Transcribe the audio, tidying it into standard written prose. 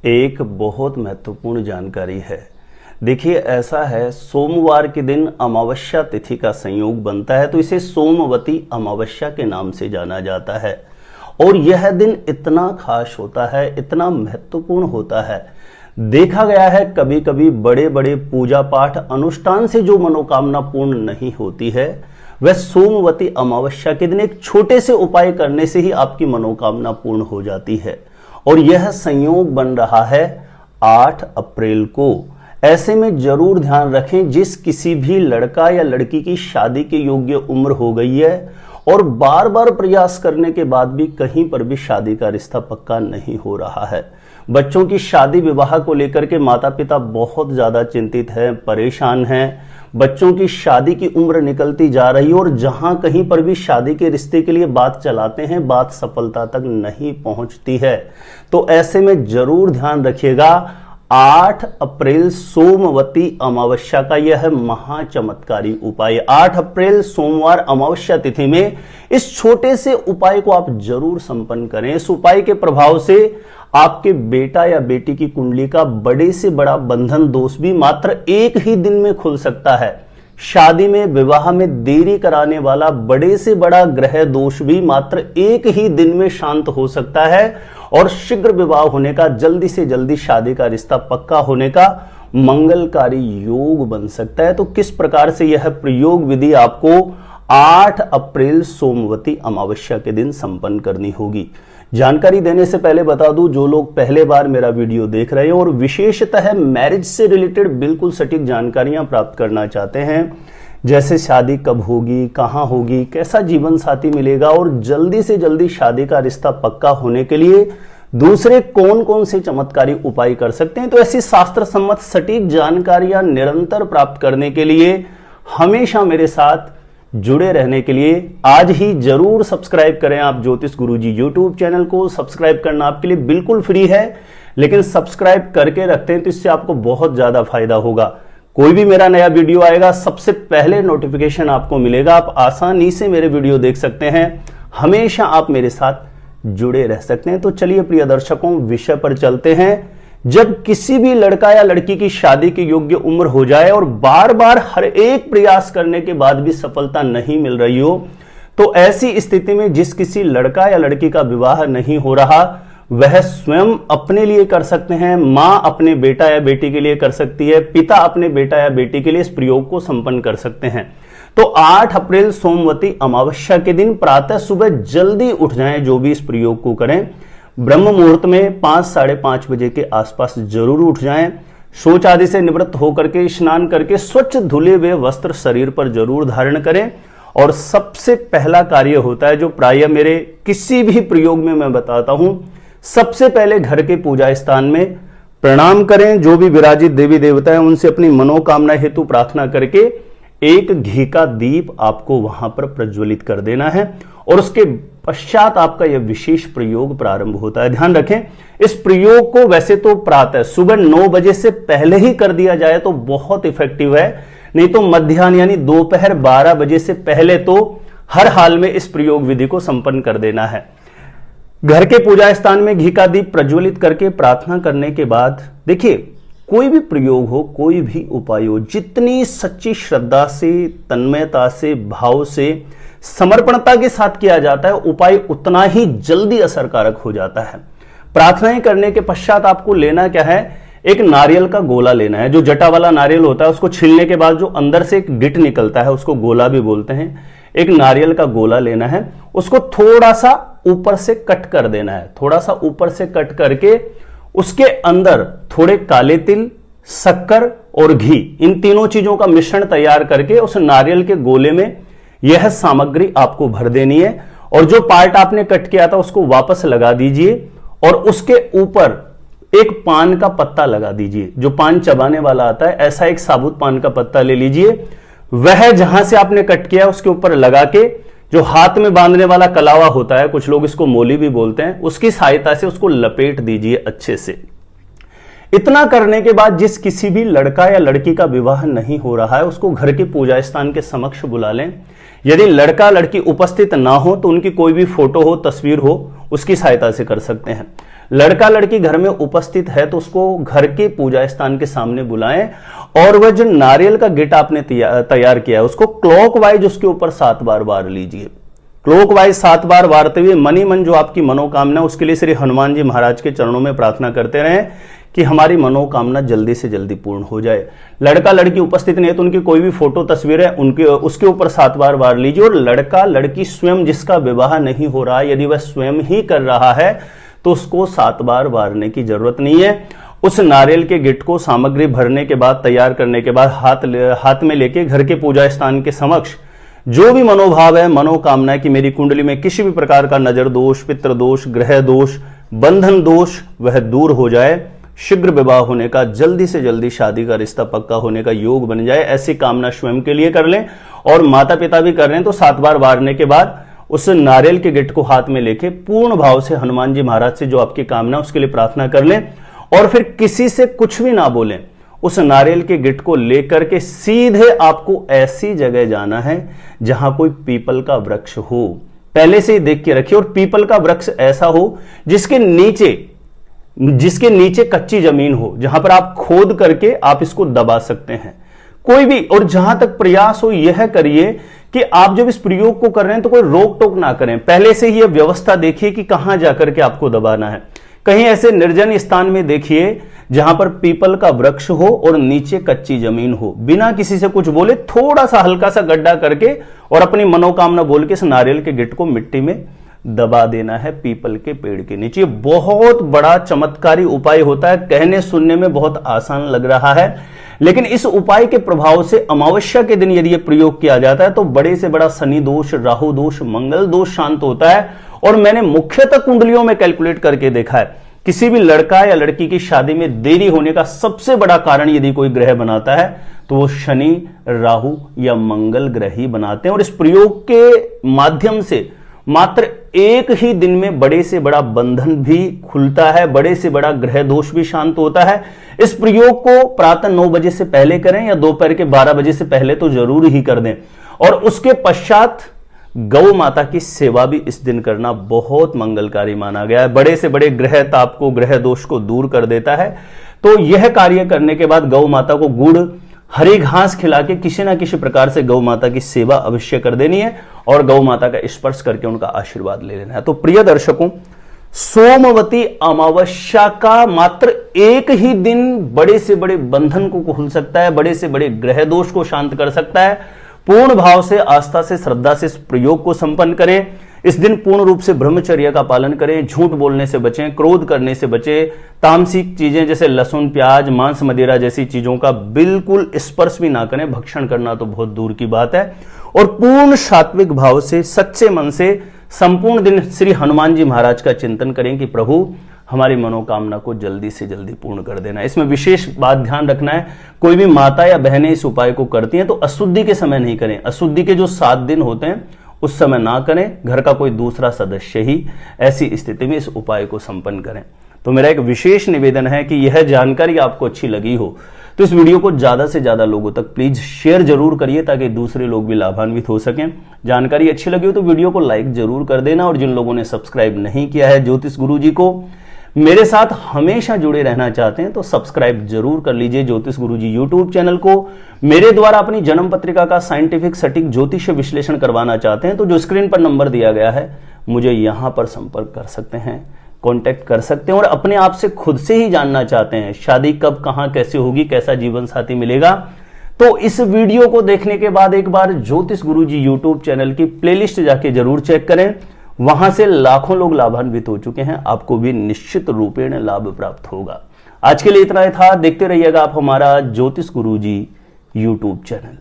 एक बहुत महत्वपूर्ण जानकारी है। देखिए, ऐसा है, सोमवार के दिन अमावस्या तिथि का संयोग बनता है तो इसे सोमवती अमावस्या के नाम से जाना जाता है। और यह दिन इतना खास होता है, इतना महत्वपूर्ण होता है। देखा गया है कभी कभी बड़े बड़े पूजा पाठ अनुष्ठान से जो मनोकामना पूर्ण नहीं होती है, वह सोमवती अमावस्या के दिन एक छोटे से उपाय करने से ही आपकी मनोकामना पूर्ण हो जाती है। और यह संयोग बन रहा है 8 अप्रैल को। ऐसे में जरूर ध्यान रखें, जिस किसी भी लड़का या लड़की की शादी के योग्य उम्र हो गई है और बार बार प्रयास करने के बाद भी कहीं पर भी शादी का रिश्ता पक्का नहीं हो रहा है, बच्चों की शादी विवाह को लेकर के माता पिता बहुत ज्यादा चिंतित हैं, परेशान हैं। बच्चों की शादी की उम्र निकलती जा रही है और जहां कहीं पर भी शादी के रिश्ते के लिए बात चलाते हैं, बात सफलता तक नहीं पहुंचती है। तो ऐसे में जरूर ध्यान रखिएगा, 8 अप्रैल सोमवती अमावस्या का यह महाचमत्कारी उपाय, 8 अप्रैल सोमवार अमावस्या तिथि में इस छोटे से उपाय को आप जरूर संपन्न करें। इस उपाय के प्रभाव से आपके बेटा या बेटी की कुंडली का बड़े से बड़ा बंधन दोष भी मात्र एक ही दिन में खुल सकता है। शादी में, विवाह में देरी कराने वाला बड़े से बड़ा ग्रह दोष भी मात्र एक ही दिन में शांत हो सकता है और शीघ्र विवाह होने का, जल्दी से जल्दी शादी का रिश्ता पक्का होने का मंगलकारी योग बन सकता है। तो किस प्रकार से यह प्रयोग विधि आपको 8 अप्रैल सोमवती अमावस्या के दिन संपन्न करनी होगी। जानकारी देने से पहले बता दूं, जो लोग पहले बार मेरा वीडियो देख रहे हैं और विशेषतः मैरिज से रिलेटेड बिल्कुल सटीक जानकारियां प्राप्त करना चाहते हैं, जैसे शादी कब होगी, कहां होगी, कैसा जीवन साथी मिलेगा और जल्दी से जल्दी शादी का रिश्ता पक्का होने के लिए दूसरे कौन कौन से चमत्कारी उपाय कर सकते हैं, तो ऐसी शास्त्र सम्मत सटीक जानकारियां निरंतर प्राप्त करने के लिए, हमेशा मेरे साथ जुड़े रहने के लिए आज ही जरूर सब्सक्राइब करें आप ज्योतिष गुरुजी यूट्यूब चैनल को। सब्सक्राइब करना आपके लिए बिल्कुल फ्री है, लेकिन सब्सक्राइब करके रखते हैं तो इससे आपको बहुत ज्यादा फायदा होगा। कोई भी मेरा नया वीडियो आएगा, सबसे पहले नोटिफिकेशन आपको मिलेगा। आप आसानी से मेरे वीडियो देख सकते हैं, हमेशा आप मेरे साथ जुड़े रह सकते हैं। तो चलिए प्रिय दर्शकों, विषय पर चलते हैं। जब किसी भी लड़का या लड़की की शादी के योग्य उम्र हो जाए और बार बार हर एक प्रयास करने के बाद भी सफलता नहीं मिल रही हो, तो ऐसी स्थिति में जिस किसी लड़का या लड़की का विवाह नहीं हो रहा, वह स्वयं अपने लिए कर सकते हैं, मां अपने बेटा या बेटी के लिए कर सकती है, पिता अपने बेटा या बेटी के लिए इस प्रयोग को संपन्न कर सकते हैं। तो 8 अप्रैल सोमवती अमावस्या के दिन प्रातः सुबह जल्दी उठ जाएं, जो भी इस प्रयोग को करें। ब्रह्म मुहूर्त में 5 साढ़े 5 बजे के आसपास जरूर उठ जाएं। शौच आदि से निवृत्त होकर के, स्नान करके स्वच्छ धुले हुए वस्त्र शरीर पर जरूर धारण करें। और सबसे पहला कार्य होता है, जो प्रायः मेरे किसी भी प्रयोग में मैं बताता हूं, सबसे पहले घर के पूजा स्थान में प्रणाम करें। जो भी विराजित देवी देवता है उनसे अपनी मनोकामना हेतु प्रार्थना करके एक घी का दीप आपको वहां पर प्रज्वलित कर देना है और उसके पश्चात आपका यह विशेष प्रयोग प्रारंभ होता है। ध्यान रखें, इस प्रयोग को वैसे तो प्रातः सुबह 9 बजे से पहले ही कर दिया जाए तो बहुत इफेक्टिव है, नहीं तो मध्याह्न यानी दोपहर 12 बजे से पहले तो हर हाल में इस प्रयोग विधि को संपन्न कर देना है। घर के पूजा स्थान में घी का दीप प्रज्वलित करके प्रार्थना करने के बाद, देखिए, कोई भी प्रयोग हो, कोई भी उपाय हो, जितनी सच्ची श्रद्धा से, तन्मयता से, भाव से, समर्पणता के साथ किया जाता है, उपाय उतना ही जल्दी असरकारक हो जाता है। प्रार्थनाएं करने के पश्चात आपको लेना क्या है, एक नारियल का गोला लेना है। जो जटा वाला नारियल होता है उसको छीलने के बाद जो अंदर से एक गिट निकलता है, उसको गोला भी बोलते हैं। एक नारियल का गोला लेना है, उसको थोड़ा सा ऊपर से कट कर देना है। थोड़ा सा ऊपर से कट करके उसके अंदर थोड़े काले तिल, शक्कर और घी, इन तीनों चीजों का मिश्रण तैयार करके उस नारियल के गोले में यह सामग्री आपको भर देनी है। और जो पार्ट आपने कट किया था उसको वापस लगा दीजिए और उसके ऊपर एक पान का पत्ता लगा दीजिए। जो पान चबाने वाला आता है, ऐसा एक साबुत पान का पत्ता ले लीजिए, वह जहां से आपने कट किया उसके ऊपर लगा के, जो हाथ में बांधने वाला कलावा होता है, कुछ लोग इसको मोली भी बोलते हैं, उसकी सहायता से उसको लपेट दीजिए अच्छे से। इतना करने के बाद जिस किसी भी लड़का या लड़की का विवाह नहीं हो रहा है, उसको घर के पूजा स्थान के समक्ष बुला लें। यदि लड़का लड़की उपस्थित ना हो तो उनकी कोई भी फोटो हो, तस्वीर हो, उसकी सहायता से कर सकते हैं। लड़का लड़की घर में उपस्थित है तो उसको घर के पूजा स्थान के सामने बुलाएं और वह जो नारियल का गिट आपने तैयार किया है उसको क्लॉकवाइज उसके ऊपर 7 बार वार लीजिए। क्लॉकवाइज 7 बार वारते हुए मनी मन जो आपकी मनोकामना उसके लिए श्री हनुमान जी महाराज के चरणों में प्रार्थना करते रहें कि हमारी मनोकामना जल्दी से जल्दी पूर्ण हो जाए। लड़का लड़की उपस्थित नहीं है तो उनकी कोई भी फोटो तस्वीर है उसके ऊपर 7 बार वार लीजिए। और लड़का लड़की स्वयं जिसका विवाह नहीं हो रहा, यदि वह स्वयं ही कर रहा है तो उसको 7 बार वारने की जरूरत नहीं है। उस नारियल के गिट को सामग्री भरने के बाद, तैयार करने के बाद हाथ में लेके घर के पूजा स्थान के समक्ष जो भी मनोभाव है, मनोकामना है कि मेरी कुंडली में किसी भी प्रकार का नजर दोष, पितृ दोष, ग्रह दोष, बंधन दोष वह दूर हो जाए, शीघ्र विवाह होने का, जल्दी से जल्दी शादी का रिश्ता पक्का होने का योग बन जाए, ऐसी कामना स्वयं के लिए कर लें। और माता पिता भी कर रहे हैं तो 7 बार वारने के बाद उस नारियल के गिट को हाथ में लेके पूर्ण भाव से हनुमान जी महाराज से जो आपकी कामना उसके लिए प्रार्थना कर लें और फिर किसी से कुछ भी ना बोलें। उस नारियल के गिट को लेकर के सीधे आपको ऐसी जगह जाना है जहां कोई पीपल का वृक्ष हो, पहले से ही देख के रखिए। और पीपल का वृक्ष ऐसा हो जिसके नीचे कच्ची जमीन हो, जहां पर आप खोद करके आप इसको दबा सकते हैं कोई भी। और जहां तक प्रयास हो यह करिए कि आप जब इस प्रयोग को कर रहे हैं तो कोई रोक टोक ना करें, पहले से ही यह व्यवस्था देखिए कि कहां जाकर के आपको दबाना है। कहीं ऐसे निर्जन स्थान में देखिए जहां पर पीपल का वृक्ष हो और नीचे कच्ची जमीन हो, बिना किसी से कुछ बोले थोड़ा सा हल्का सा गड्ढा करके और अपनी मनोकामना बोल के इस नारियल के गिट को मिट्टी में दबा देना है पीपल के पेड़ के नीचे। बहुत बड़ा चमत्कारी उपाय होता है, कहने सुनने में बहुत आसान लग रहा है, लेकिन इस उपाय के प्रभाव से अमावस्या के दिन यदि यह प्रयोग किया जाता है तो बड़े से बड़ा शनि दोष, राहु दोष, मंगल दोष शांत होता है। और मैंने मुख्यतः कुंडलियों में कैलकुलेट करके देखा है, किसी भी लड़का या लड़की की शादी में देरी होने का सबसे बड़ा कारण यदि कोई ग्रह बनाता है तो वो शनि, राहु या मंगल ग्रह ही बनाते हैं। और इस प्रयोग के माध्यम से मात्र एक ही दिन में बड़े से बड़ा बंधन भी खुलता है, बड़े से बड़ा ग्रह दोष भी शांत होता है। इस प्रयोग को प्रातः 9 बजे से पहले करें या दोपहर के 12 बजे से पहले तो जरूर ही कर दें। और उसके पश्चात गौ माता की सेवा भी इस दिन करना बहुत मंगलकारी माना गया है, बड़े से बड़े ग्रह ताप को, ग्रह दोष को दूर कर देता है। तो यह कार्य करने के बाद गौ माता को गुड़, हरी घास खिला के किसी ना किसी प्रकार से गौ माता की सेवा अवश्य कर देनी है और गौ माता का स्पर्श करके उनका आशीर्वाद ले लेना है। तो प्रिय दर्शकों, सोमवती अमावस्या का मात्र एक ही दिन बड़े से बड़े बंधन को खोल सकता है, बड़े से बड़े ग्रह दोष को शांत कर सकता है। पूर्ण भाव से, आस्था से, श्रद्धा से इस प्रयोग को संपन्न करें। इस दिन पूर्ण रूप से ब्रह्मचर्य का पालन करें, झूठ बोलने से बचें, क्रोध करने से बचें, तामसिक चीजें जैसे लहसुन, प्याज, मांस, मदिरा जैसी चीजों का बिल्कुल स्पर्श भी ना करें, भक्षण करना तो बहुत दूर की बात है। और पूर्ण सात्विक भाव से, सच्चे मन से संपूर्ण दिन श्री हनुमान जी महाराज का चिंतन करें कि प्रभु हमारी मनोकामना को जल्दी से जल्दी पूर्ण कर देना। इसमें विशेष बात ध्यान रखना है, कोई भी माता या बहनें इस उपाय को करती हैं तो अशुद्धि के समय नहीं करें। अशुद्धि के जो 7 दिन होते हैं उस समय ना करें, घर का कोई दूसरा सदस्य ही ऐसी स्थिति में इस उपाय को संपन्न करें। तो मेरा एक विशेष निवेदन है कि यह जानकारी आपको अच्छी लगी हो तो इस वीडियो को ज्यादा से ज्यादा लोगों तक प्लीज शेयर जरूर करिए ताकि दूसरे लोग भी लाभान्वित हो सकें। जानकारी अच्छी लगी हो तो वीडियो को लाइक जरूर कर देना और जिन लोगों ने सब्सक्राइब नहीं किया है ज्योतिष गुरुजी को, मेरे साथ हमेशा जुड़े रहना चाहते हैं तो सब्सक्राइब जरूर कर लीजिए ज्योतिष गुरुजी यूट्यूब चैनल को। मेरे द्वारा अपनी जन्म पत्रिका का साइंटिफिक सटीक ज्योतिष विश्लेषण करवाना चाहते हैं तो जो स्क्रीन पर नंबर दिया गया है मुझे यहां पर संपर्क कर सकते हैं, कांटेक्ट कर सकते हैं। और अपने आप से खुद से ही जानना चाहते हैं शादी कब, कहां, कैसे होगी, कैसा जीवन साथी मिलेगा, तो इस वीडियो को देखने के बाद एक बार ज्योतिष गुरुजी यूट्यूब चैनल की प्लेलिस्ट जाके जरूर चेक करें। वहां से लाखों लोग लाभान्वित हो चुके हैं, आपको भी निश्चित रूपेण लाभ प्राप्त होगा। आज के लिए इतना ही था, देखते रहिएगा आप हमारा ज्योतिष गुरुजी यूट्यूब चैनल।